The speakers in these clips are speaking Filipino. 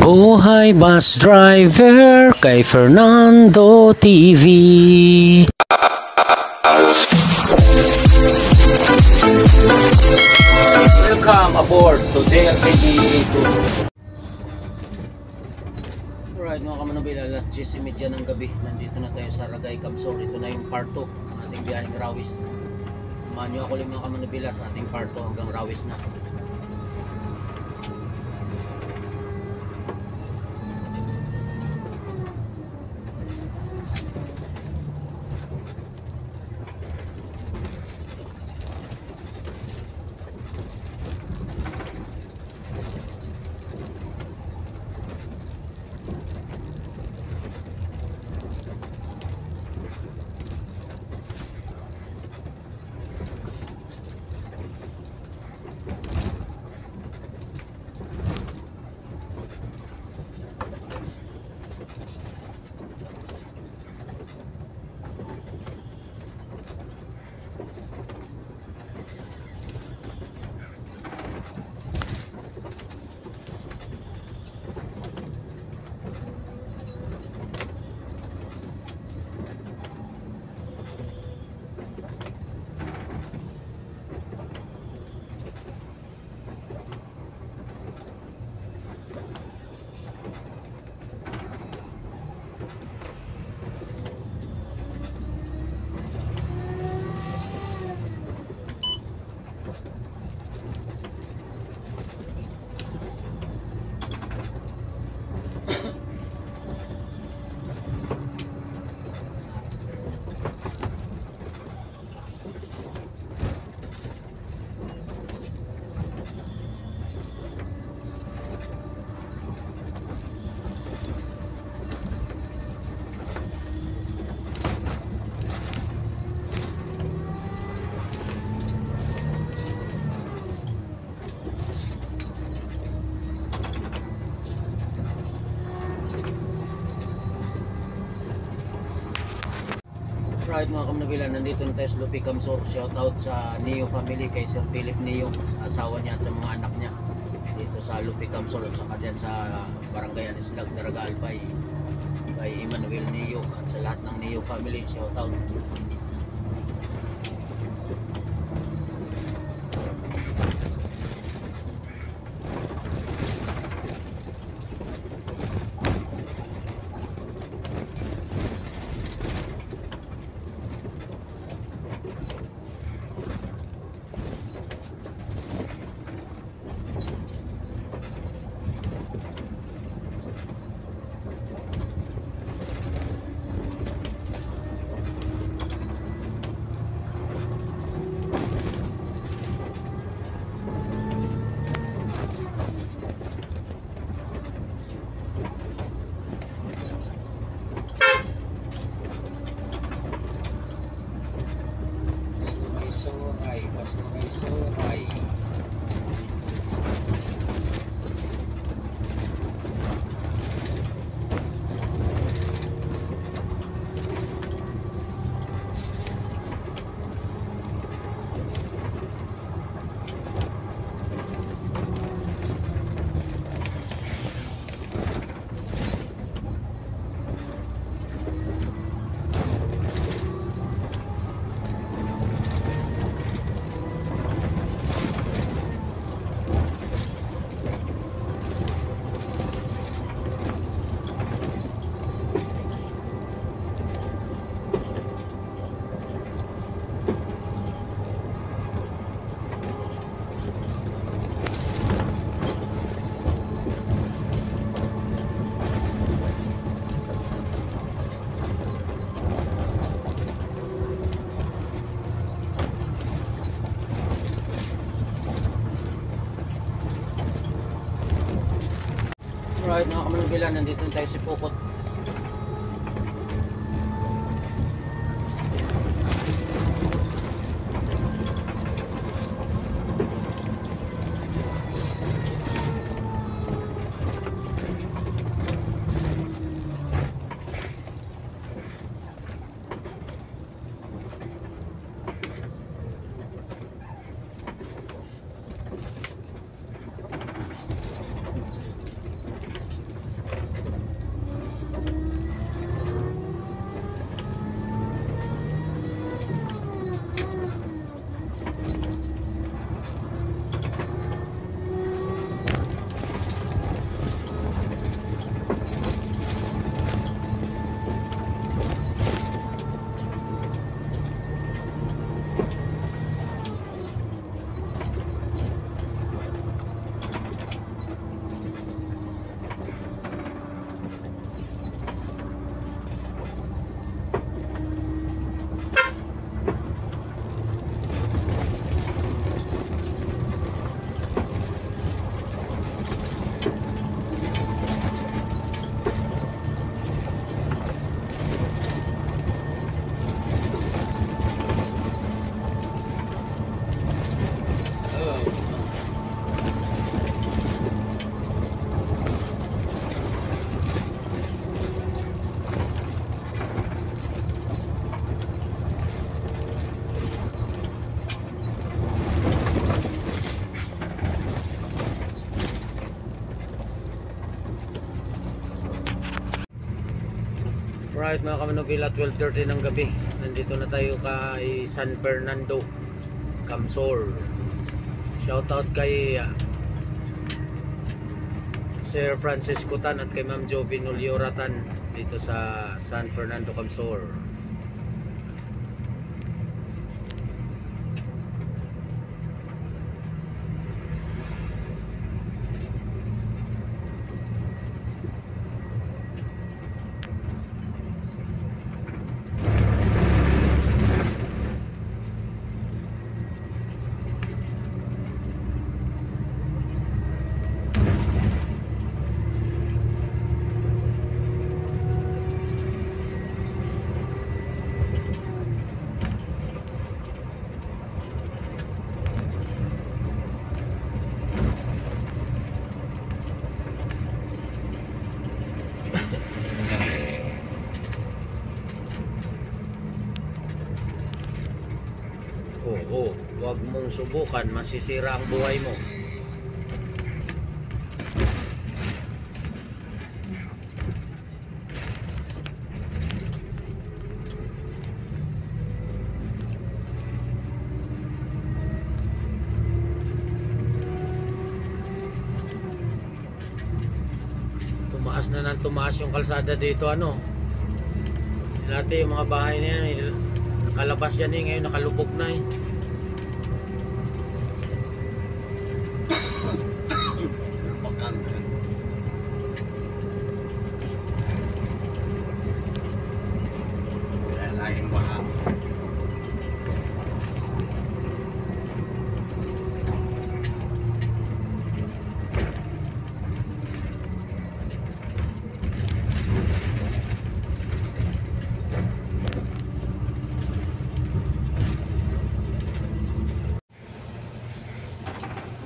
Buhay Bus Driver kay Fernando TV. Welcome aboard to DLKE 2. Alright mga kamanubila, alas 10:30 ng gabi. Nandito na tayo sa Ragay, Camsor. Ito na yung part 2 ng ating biyaheng Rawis. Samahan nyo ako lang mga kamanubila sa ating part 2 hanggang Rawis na. Right mga kamanubila, nandito na tayo sa Lupi Camsor. Shoutout sa Neo family, kay Sir Philip Neo, asawa niya at sa mga anak niya dito sa Lupi Camsor, at saka dyan sa Barangay Anislag, Daraga Albay, kay Emmanuel Neo at sa lahat ng Neo family. Shoutout. Alright mga kamanubila, nandito na tayo sa Pukot. Right mga kamanubila, 12:30 ng gabi. Nandito na tayo kay San Fernando, Camsor. Shoutout kay Sir Francisco Tan at kay Ma'am Jovi Nuliora Tan dito sa San Fernando, Camsor. Oo, huwag mong subukan, masisira ang buhay mo. Tumaas na ng tumaas yung kalsada dito, ano. Dati yung mga bahay na yan, nakalabas yan eh, ngayon nakalubog na eh.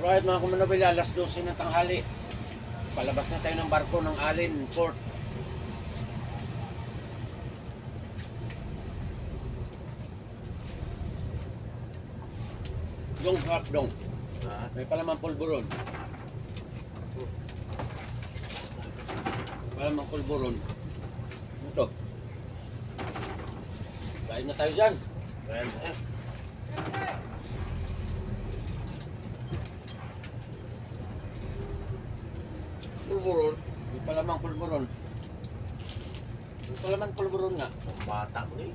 Right mga kamanubila, alas 12 ng tanghali. Palabas na tayo ng barko ng Alin Port. Dong hap dong. May palamang pulburon. Palamang pulburon. Ito. Kain na tayo dyan. Pulburon? May palamang pulburon. May palamang pulburon nga. Bata ko eh.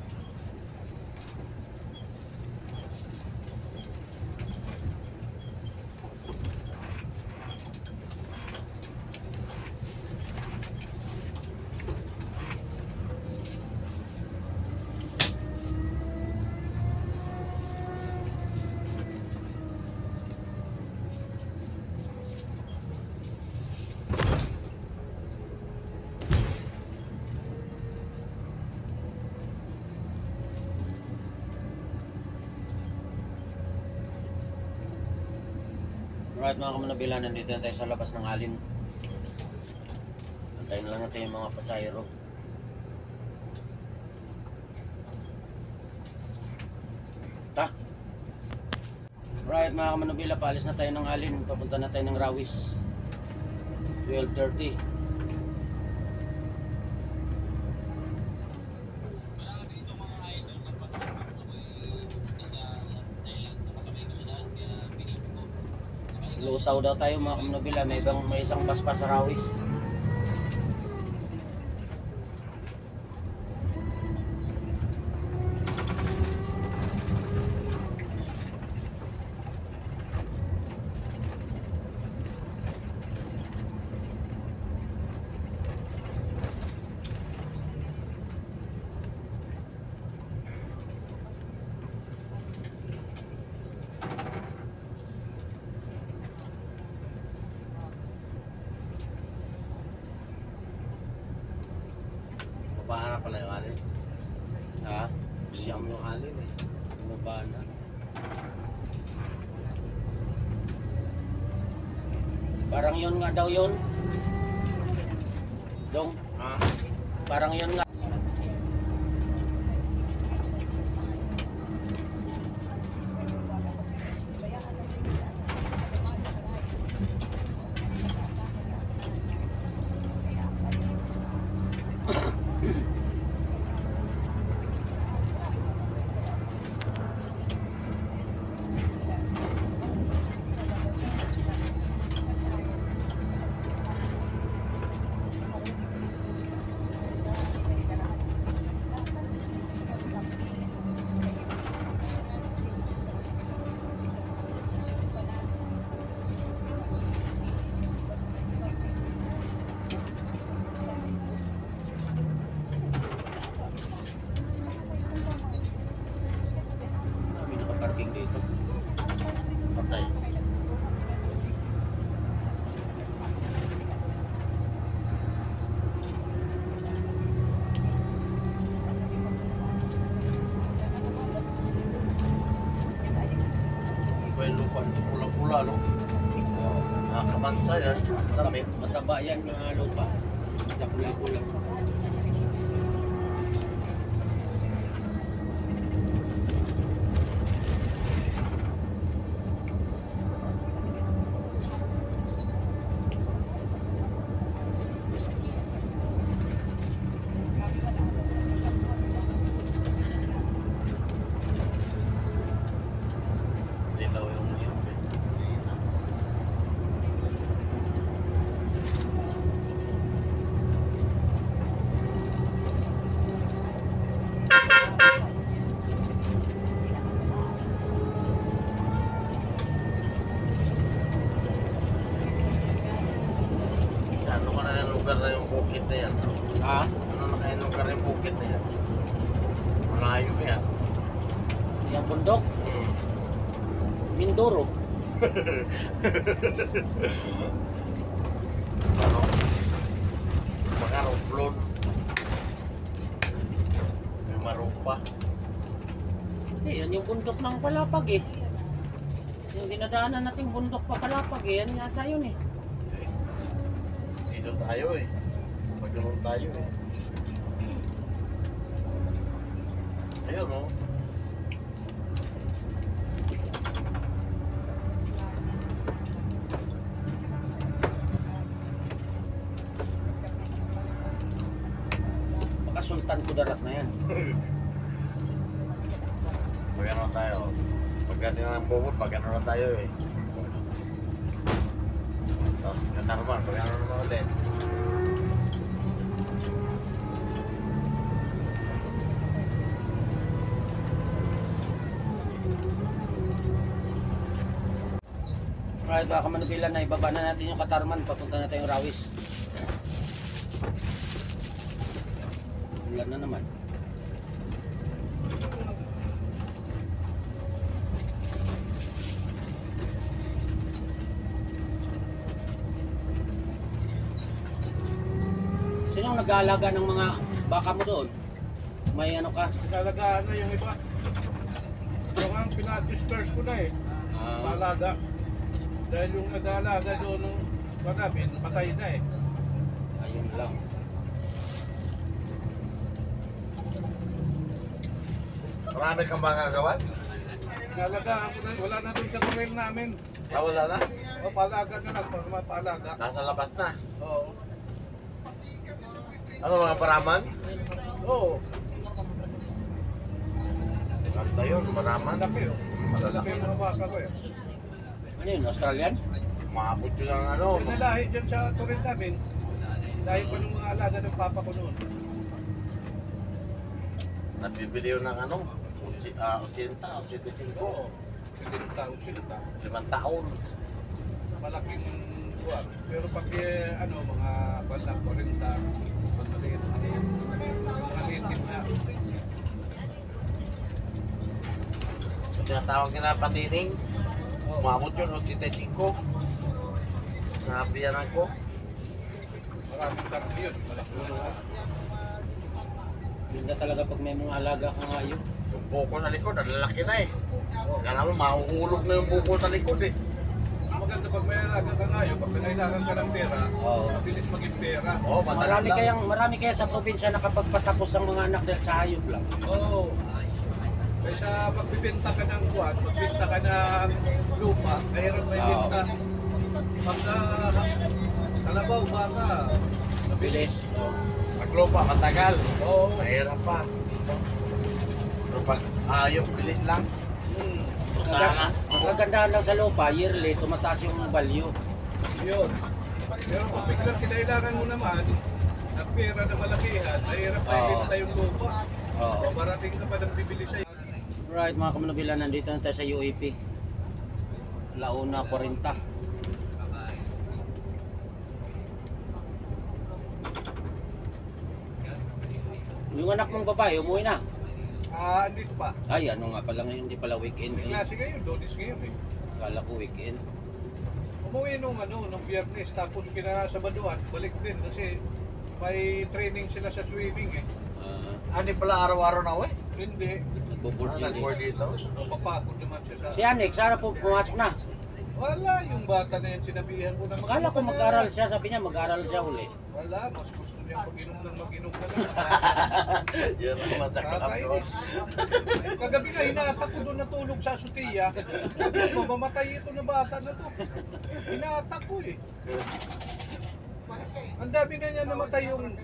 Alright mga kamanubila, nandito na tayo sa labas ng Alin. Antayin na lang natin yung mga pasahero. Ta. Alright mga kamanubila, paalis na tayo ng Alin. Papunta na tayo ng Rawis. 12:30. Lutaw daw tayo mga kamanubila, may isang bus pa sa Rawis. Bahala pala yung Alin. Ha? Siyam yung Alin eh. Bumaba na. Parang yun nga daw yun. Dong, Ha? parang yun nga. no? Nakakabansa yan. Damit. Mataba yan yung lupa. Kulay-kulay. Dilaw yung yun. Ano ka na yung lugar na yung bukid na yan? Ha? Ano na kaya yung lugar na yung bukid na yan? Malayo yan. Yung bundok? Mindoro. Ano? Mga romplon. May marupa. Yan yung bundok ng Palapag eh. Yung dinadaanan nating bundok pa Palapag eh. Yan yata yun eh. Dito tayo eh. Magkaroon tayo eh. Ayun o. Baka Sultan Kudarat na yan. Magkano tayo. Pagdating na ng bukod, pagkano na tayo eh. Tapos Katarman, pagkano naman ulit. Alright, baka Manubilan na ibaba na natin yung Katarman. Papunta na tayong Rawis. Ulan na naman. Sinong nag-aalaga ng mga baka mo doon? May ano ka? Nalagaan na yung iba. Yung ang pinadisperse ko na eh. Paalaga. Dahil yung nag-aalaga doon nung marami, patay na eh. Ayun lang. Marami kang baka gawan? Nalagaan ko na, wala na doon sa kumain namin. Ah, wala na? O, paalaga na lang, para mapaalaga. Nasa labas na. Oo. Ano mga paraman? Oo. Ganda yun, paraman. Malaki oh. Malaki yung mga baka ko eh. Ano yun? Australian? Maabot yun ang ano. Yung nalahi dyan sa turin namin, dahil pa nung mga alaga ng papa ko noon. Nabibili yun ng ano. 80, 85. Silita. 5 taon. Malaking buwan. Pero pag ano, mga balang 40, maliit. Mga native na. So, tinatawag nila patining. Umabot yun, 85. Nabiyan ako. Maraming karne yun. Malasulo. Ganda talaga pag may mga alaga kang hayop. Yung buko sa likod, ang lalaki na eh. Kaya naman, mahuhulog na yung buko sa likod eh. Maganda pag may alaga ka ngayon, pag nangailangan ka ng pera, Oo. mabilis maging pera. Oo, madali lang. Marami kaya sa probinsya nakapagpatapos ang mga anak dahil sa hayop lang. Oo. Kaysa magbibenta ka ng buwan, magbibenta ka ng lupa, mahirap may Oo. benta. Pagka kalabaw, baka, Mabilis. Maglupa, matagal. Oo. Mahirap pa. Pero pag ayok, bilis lang. Ang kagandahan lang sa lupa, yearly, tumataas yung value. Yun. Pero kung biglang kinailangan mo naman, ng pera na malakihan, mahirap na Oo. ibenta yung lupa. Oo. Marating ka pa ng bibili sa'yo. Right mga Kamanubila, nandito na tayo sa UAP. Launa 40. Yung anak mong babae, umuwi na. Andito pa. Ay, ano nga pala ngayon, hindi pala weekend. May klase ngayon, Donis ngayon eh. Kala ko weekend. Umuwi nung biyernes, tapos kinasabaduan, balik din kasi may training sila sa swimming eh. Hindi pala araw-araw na uwi. Hindi, Nagbo-board yun Nag-board eh. dito. mapapagod naman siya sa... Si Anik, sana po pumasok na. Wala, yung bata na yan sinabihan ko na Akala ko mag-aral siya, sabi niya mag-aral siya uli. Wala, mas gusto niya mag-inom na lang. Yun ang masakit ang Kakainis. Kagabi nga, hinatak ko doon natulog sa Sutia. Sabi ko, mamamatay ito na bata na to. Hinatak ko eh. Ang dami na niya namatay yung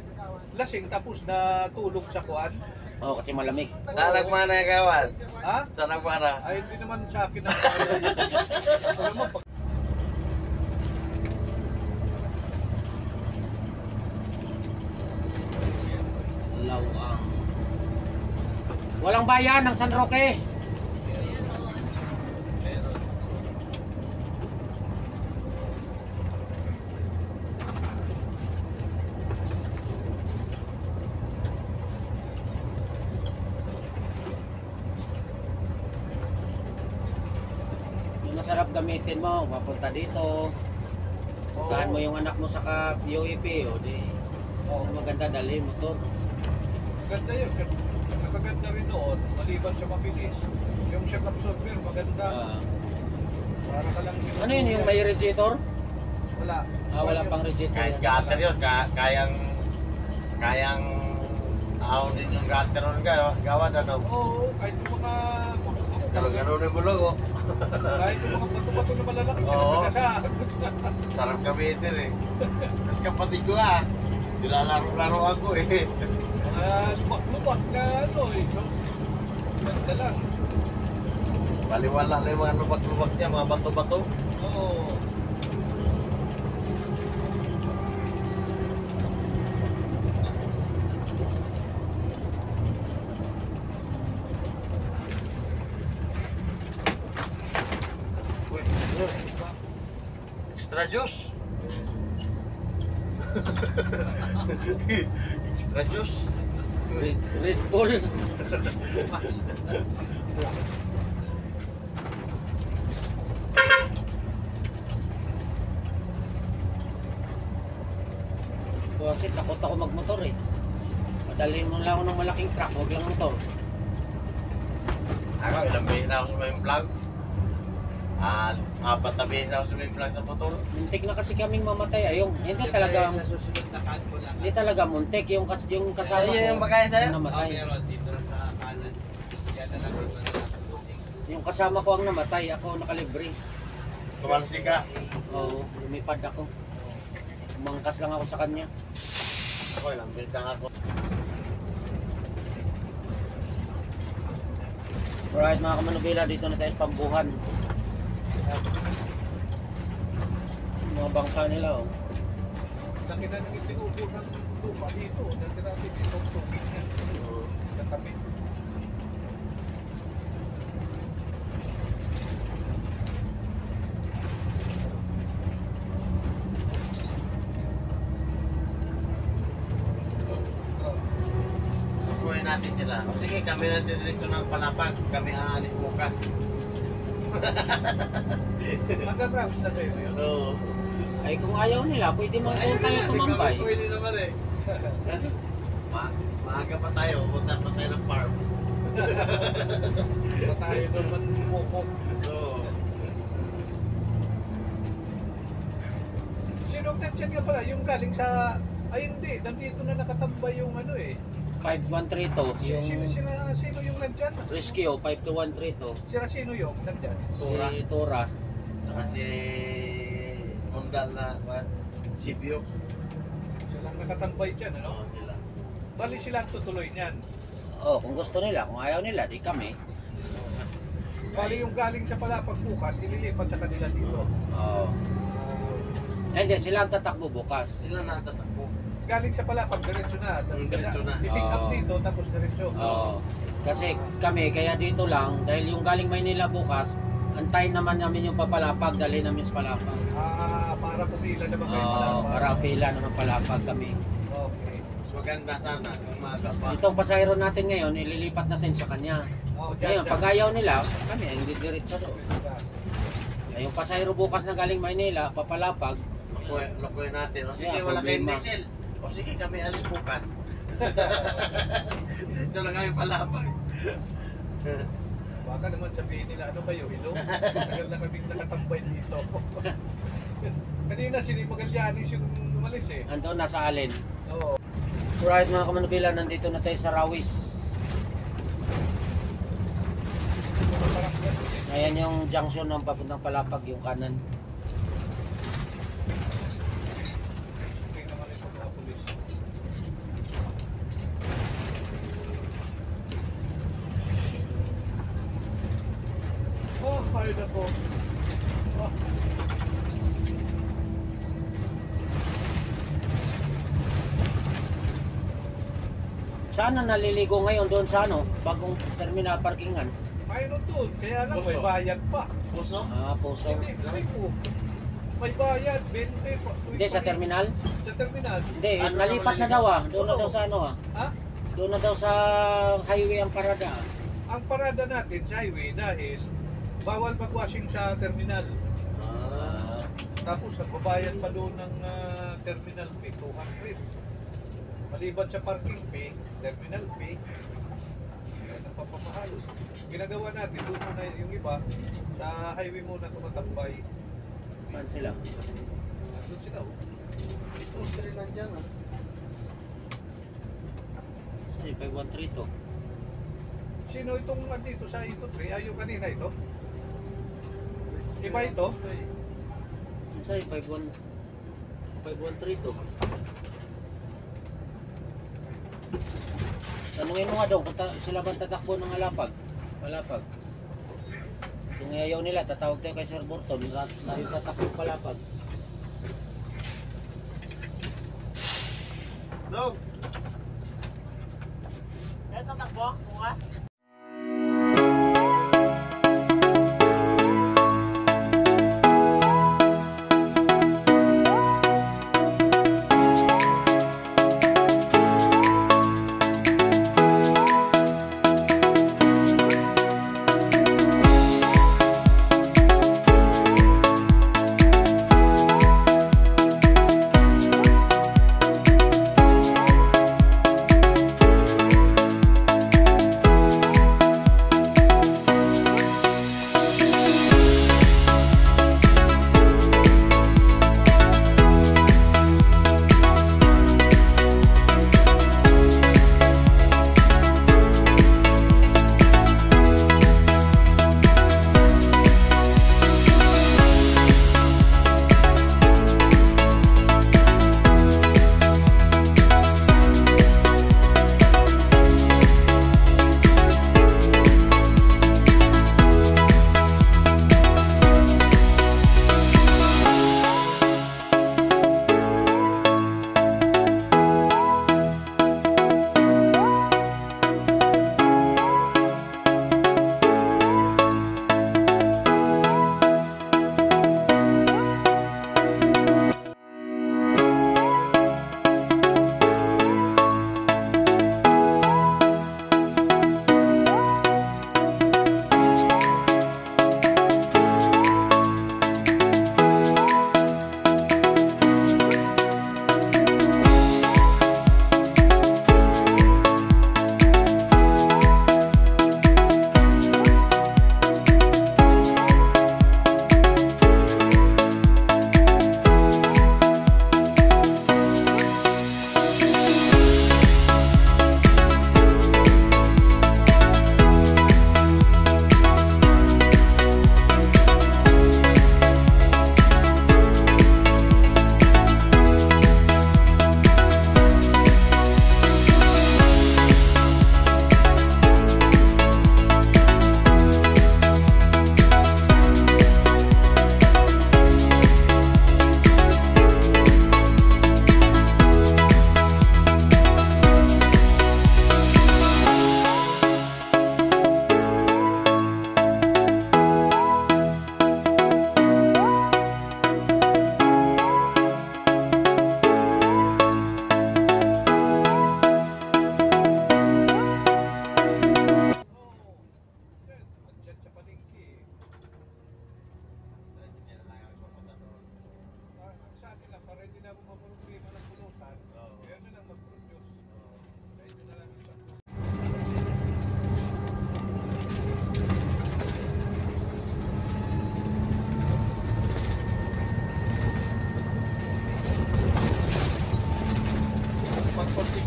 lasing tapos natulog sa kuwan. Oo, kasi malamig. Saan nagmana yung kawan? Ha? Saan nagmana? Ay, hindi naman sa akin ang alam mo, pag Lawang. Walang bayan ng San Roque. Yung masarap gamitin mo, papunta dito. Puntahan mo yung anak mo sa UAP, o di. Maganda dali motor. ganda yun. Nakaganda rin noon, maliban sa mabilis. Yung shock absorber, maganda. Para ka lang Ano yun, yung may radiator? Wala. Wala pang radiator. Kahit gutter yun, kayang ahon din yung gutter ron gawa na no. Oo, kahit yung mga Gano'n yung bulog oh. kahit yung mga bato-bato na malalaki Oo. sinasagasa. Sarap gamitin eh. Mas kapatid ko ah. Nilalaro-laro ako eh. Mga lubak-lubak na ano eh. So, ganda lang. Baliwala lang yung mga lubak-lubak niya, mga bato-bato. Oo. Extra juice. Extra juice. Red Bull. Kasi takot ako magmotor eh. Madalhin mo lang ako ng malaking truck, huwag lang motor. Ako, ilang beses na ako sa may vlog. Apat na beses na ako sa may vlog sa motor. Muntik na kasi kaming mamatay. Ayong, hindi talaga, Sa susunod na kan ko lang. hindi talaga muntik. Yung kasama Ayun yung ko, pagkain sa'yo? namatay. Meron dito na sa kanan. Kaya na lang dito na nakapusing. Yung kasama ko ang namatay, ako nakalibre. Tumalsi ka. Oo, lumipad ako. Umangkas lang ako sa kanya. Ako, ilang beses na ako. Alright mga kamanubila, dito na tayo sa Pambuhan. Mga bangka nila oh. Laki na naging tinubo ng lupa dito. Dati natin dito tubig niya. Natabi. Kukuhin natin sila. Sige, kami na diretso ng Palapag. Kami aalis bukas. Magagrabs na kayo yun. Oo. Ay kung ayaw nila, pwede mo tayo tumambay. Pwede naman eh. Maaga pa tayo. Punta pa tayo ng farm. Ba tayo doon manmumukok. Oo. Sino ang tension nga pala? Yung galing sa... Ay hindi, nandito na nakatambay yung ano eh. 5132, Sino yung nandyan? Rescue 52132. Sino yung nandyan? Tora. Si Tora. Saka si Mundal na Sibyo. Silang nakatambay dyan, ano? Oo sila. Bali silang tutuloy niyan. Oh, kung gusto nila, kung ayaw nila, di kami. Bali yung galing sa Palapag bukas, ililipat sa kanila dito. Oh. Hindi, sila ang tatakbo bukas. Sila natatakbo. Galing sa Palapag, diretso na. Diretso na. I-pick up Oo. dito, tapos diretso. Oo. Kasi kami, kaya dito lang, dahil yung galing Maynila bukas, antayin naman namin yung papalapag, dali namin sa palapag. Para pumila naman kayo Oo, Palapag. para pila naman palapag kami. Okay. So maganda sana kung maaga pa. Itong pasahero natin ngayon, ililipat natin sa kanya. Oh, Ngayon, pag ayaw nila, kami, hindi diretso doon. Yung pasahero bukas na galing Maynila, papalapag, Lukuhin natin. O sige, Yeah, wala kayong problema. diesel. O sige, kami alis bukas. Diretso lang kami Palapag. Baka naman sabihin nila, ano kayo, ilo? Tagal na kaming nakatambay dito. Kanina si Magallanes yung umalis eh. Andun, nasa Alin. Oo. Alright mga kamanubila, nandito na tayo sa Rawis. Ayan yung junction ng papuntang Palapag, yung kanan. Tingnan naman ito mga pulis. Oh, ay nako. Oh. Saan na naliligo ngayon doon sa ano? Bagong terminal parkingan? Mayroon doon, kaya lang may Puso. bayad pa. Puso? Ah, Puso. Hindi, may po. May bayad, 20 pa. Hindi, sa terminal? Sa terminal. Hindi, Ano nalipat na naman daw ah. Doon na Oo. daw sa ano ah. Ha? Doon na daw sa highway ang parada ah. Ang parada natin sa highway dahil bawal mag-washing sa terminal. Ah. Tapos nagbabayad pa doon ng terminal fee, 200. Maliban sa parking fee, terminal fee, yan ang papamahal. Ginagawa natin, doon muna yung iba, sa highway muna tumatambay. Saan sila? Doon sila. Ito, sila nandiyan ah. Saan yung 513 to? Sino itong andito sa ito, pre? Ay, yung kanina ito? Iba ito? Saan yung 513 to? Tanungin mo nga daw kung sila ba tatakbo ng Palapag? Palapag. Kung ayaw nila, tatawag tayo kay Sir Burton na yung tatakbo Palapag. No. Kaya tatakbo? Kung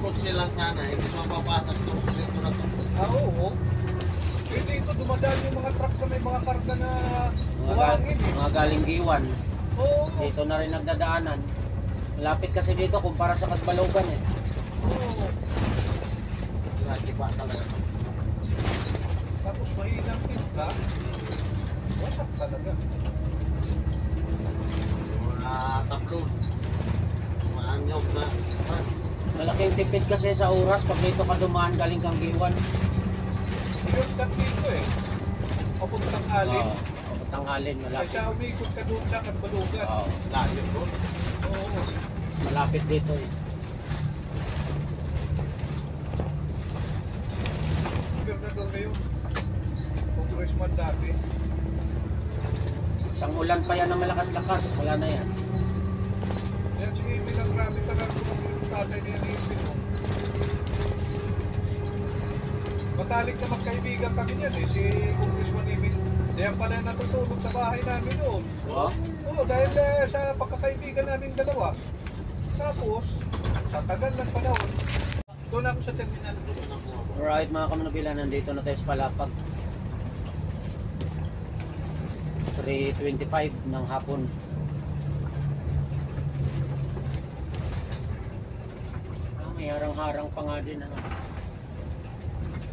kotse lang sana, hindi mapapasok itong dito na to. Oo. Hindi ito dumadaan yung mga truck na may mga karga na Mga, buhangin eh. mga galing Giwan. Oo. Dito na rin nagdadaanan. Malapit kasi dito kumpara sa Katbalogan eh. Oo. Natiba talaga. Tapos mahinang tinta. Wasak talaga. Mga tablon. Mga anyog na. Malaking tipid kasi sa oras pag dito ka dumaan galing kang Giwan. Shortcut dito eh. Papuntang alin. Oo. Papuntang alin, malapit. Kaya umikot ka doon sa Katbalugan. Oo. Layo doon. Oo. Malapit dito eh. Gobernador ngayon. Congressman dati. Isang ulan pa yan na malakas-lakas. Wala na yan. Yan si Emil ang grabe talaga yung tatay niya ni Emil. Matalik na magkaibigan kami niyan eh, si Congressman Emil. Kaya pala natutulog sa bahay namin doon. Oo. Oo, dahil sa pagkakaibigan namin dalawa. Tapos, sa tagal ng panahon, doon ako sa terminal. Alright mga kamanubila, nandito na tayo sa Palapag. 3:25 ng hapon. May harang-harang pa nga din. Ano?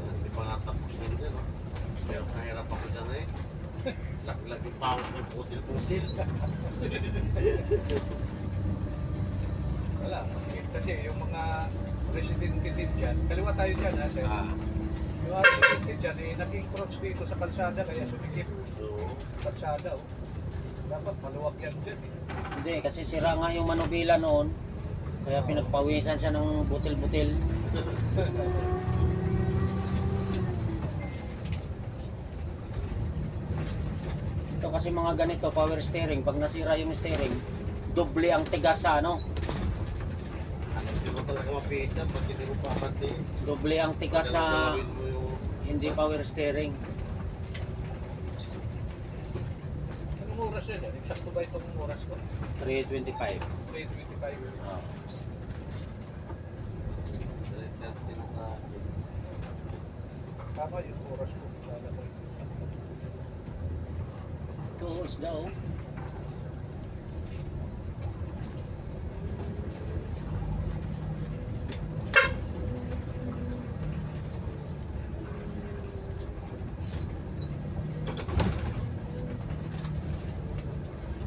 Hindi pa nga tapos din dyan. Pero nahirap ako dyan eh. Lag-lag yung pawak ng putil-putil. Wala, kasi yung mga residente din dyan, kaliwa tayo dyan ha, sir. Yung mga residente dyan, eh, nag-encroach dito sa kalsada, kaya sumikip kalsada. Oh. Dapat maluwag yan dyan eh. Hindi, kasi sira nga yung manubila noon. Kaya pinagpawisan siya ng butil-butil. Ito kasi mga ganito, power steering. Pag nasira yung steering, doble ang tigas sa ano. Hindi mo talaga mapita pag hindi mo papantiin. Doble ang tigas sa Gagawin mo yung hindi power steering. Anong oras yan? Eksakto ba itong oras ko? 3:25. 3:25. Oh. 3:30 na sa akin. Tama yung oras ko. Kala ko yun. Ito is daw.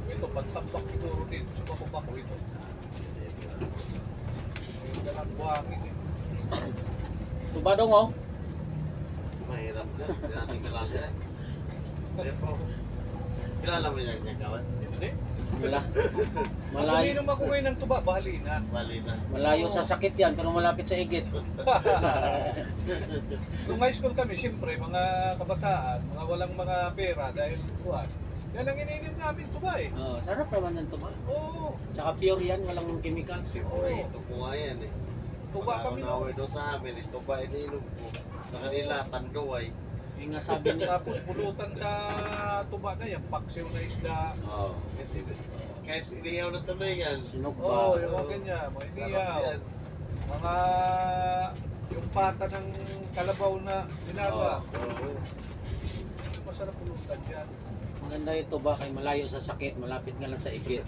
Ito, pagtambak siguro dito sa bababa ko ito. Yung dalang buhangin eh. Tuba dong oh. Mahirap yan. Hindi natin kilala yan. Hindi po. Kilala mo yan niya, kawan? Hindi. Wala. Kung Malayo, uminom ako ngayon ng tuba, bahali na. Bali na. malayo sa sakit yan pero malapit sa igit. Nung high school kami, siyempre, mga kabataan, mga walang mga pera dahil buwan. Yan ang iniinom namin tuba eh. Oh, sarap naman ng tuba. Oo. Tsaka pure yan, walang chemical. Uy, ito po nga yan eh. Tuba kami Pag-away doon sa amin, ito ba iniinom ko? Sa kanila, tanduay. Yung nga sabi niya. Tapos pulutan sa tuba na yan, paksiw na isda. Oh, Kahit iniyaw na tuloy yan. sinog Oo, ba? yung mga ganyan, mga Sarap iniyaw. yan. Mga yung pata ng kalabaw na nilaga. Oo. Masarap pulutan yan. Maganda ito ba kay malayo sa sakit, malapit nga lang sa igit.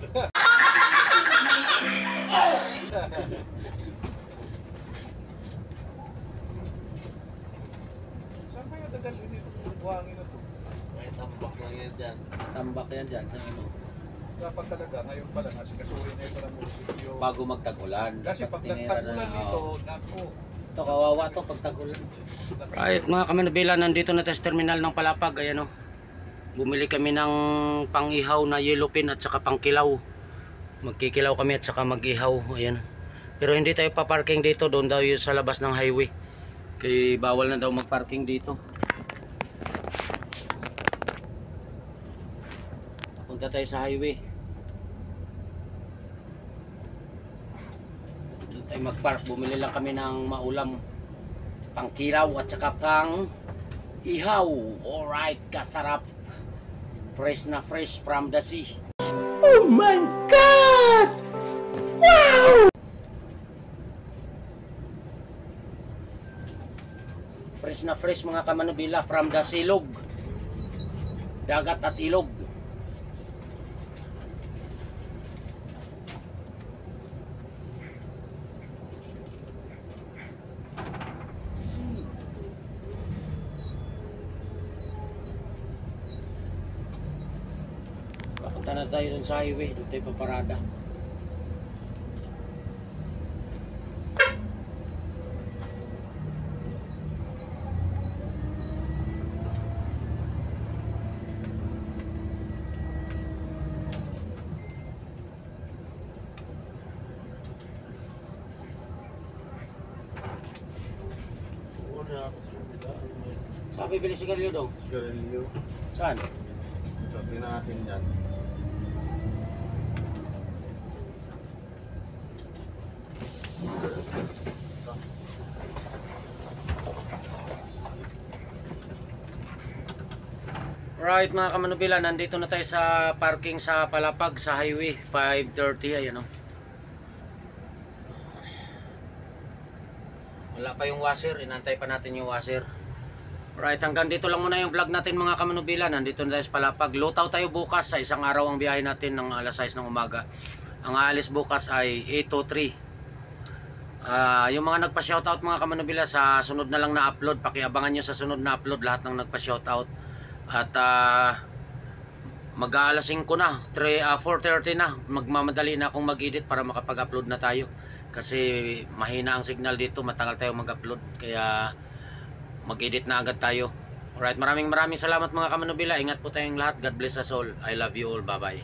Saan kaya dadalhin itong buhangin na to? May tambak lang yan dyan. Tambak yan dyan sa ano. Dapat talaga, ngayon pa lang, kasi kasuhin na ito ng munisipyo. Bago magtag-ulan. Kasi pag tinira nagtagulan na, nito, oh. naku. Ito kawawa to pag tag-ulan. Right mga kamanabila, nandito na tayo sa terminal ng Palapag. Ayan o. Bumili kami ng pang-ihaw na yellow pin at saka pang-kilaw. Magkikilaw kami at saka mag-ihaw. Ayan. Pero hindi tayo pa-parking dito. Doon daw yun sa labas ng highway. Kaya bawal na daw mag-parking dito. Punta tayo sa highway. Doon tayo mag-park. Bumili lang kami ng maulam. Pang-kilaw at saka pang-ihaw. Alright, kasarap. Fresh na fresh from the sea. Oh my God! Wow! fresh na fresh mga kamanubila from the silog. Dagat at ilog. Papunta na tayo dun sa highway, doon tayo paparada. Saan bibili sigarilyo dong? Sigarilyo. Saan? Tingnan natin dyan. Right mga kamanubila, nandito na tayo sa parking sa Palapag sa highway 530. Ayan o. Wala pa yung washer, inantay pa natin yung washer. Right, hanggang dito lang muna yung vlog natin mga kamanubila. Nandito na tayo sa Palapag. Lutaw tayo bukas, sa isang araw ang biyahe natin ng alas 6 ng umaga. Ang aalis bukas ay 8:03. Yung mga nagpa-shoutout mga kamanubila, sa sunod na lang na upload, pakiabangan nyo sa sunod na upload lahat ng nagpa-shoutout. At mag-aalas 5 na, 4:30 na, magmamadali na akong mag-edit para makapag-upload na tayo. Kasi mahina ang signal dito, matagal tayo mag-upload, kaya mag-edit na agad tayo. Alright, maraming salamat mga kamanubila. Ingat po tayong lahat. God bless us all. I love you all. Bye bye.